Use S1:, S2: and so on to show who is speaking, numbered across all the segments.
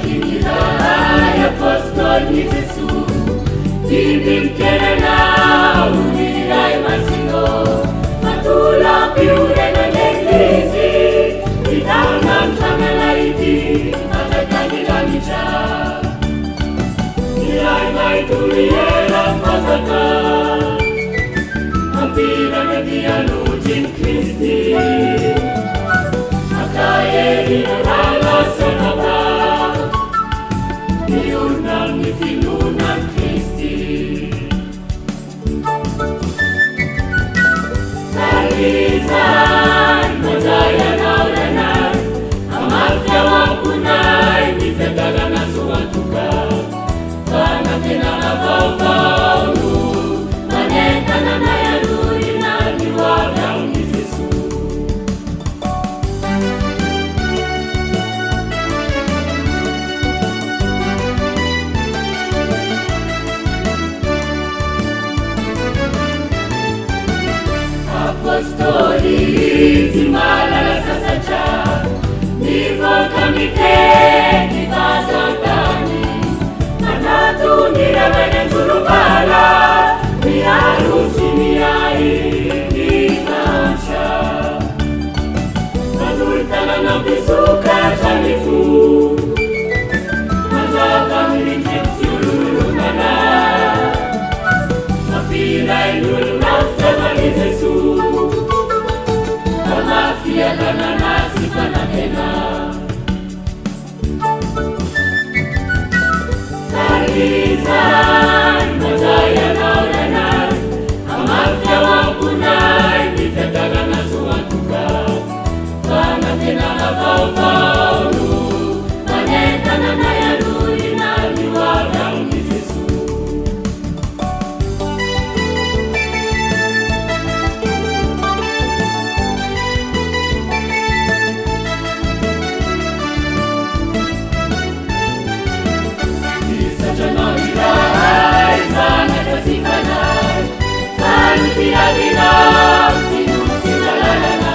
S1: Kinira apostol ni Jesu Bibim kerana unirai masino Fatula piure na neglizi Itanam samelaiti Matakani lamicha Nirai mai tuliera pasaka Ampira na dianujin Kristi Akaye inarala sonaba Niunang nifinunang Kristi Kalisan, majaya na ulanan Amatya wapunay, nifedala na suwatuka Panakina na paupaulu Maneta na nayaluri na niwagang ni Jesu Apostoli simala sa sacha Nivo kamite kivazantani Manatu niravene zurubala Ni harusi ni ai nikansha Mazultana na bisuka chanifu Mazaka miliketiululumana Mapira ilulu nafta ni Jesu Mafia kananasi panapena Kalizan, majaya na ulanan Amafia wapunay, nifedala na suwatuka Panapena na paupaulu Maneta na nayaluri na niwagang ni Jesu Tiadina, tinusi dalalana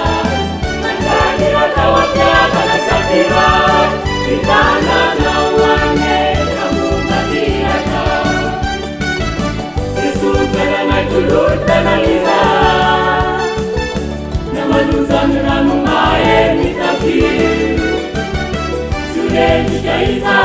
S1: Manjadira kawatya kalasapira Kitana na uwane kamukatiraka Yesu pera na tuluta na liza Na manuzan na numaye nitafi Sule nijaiza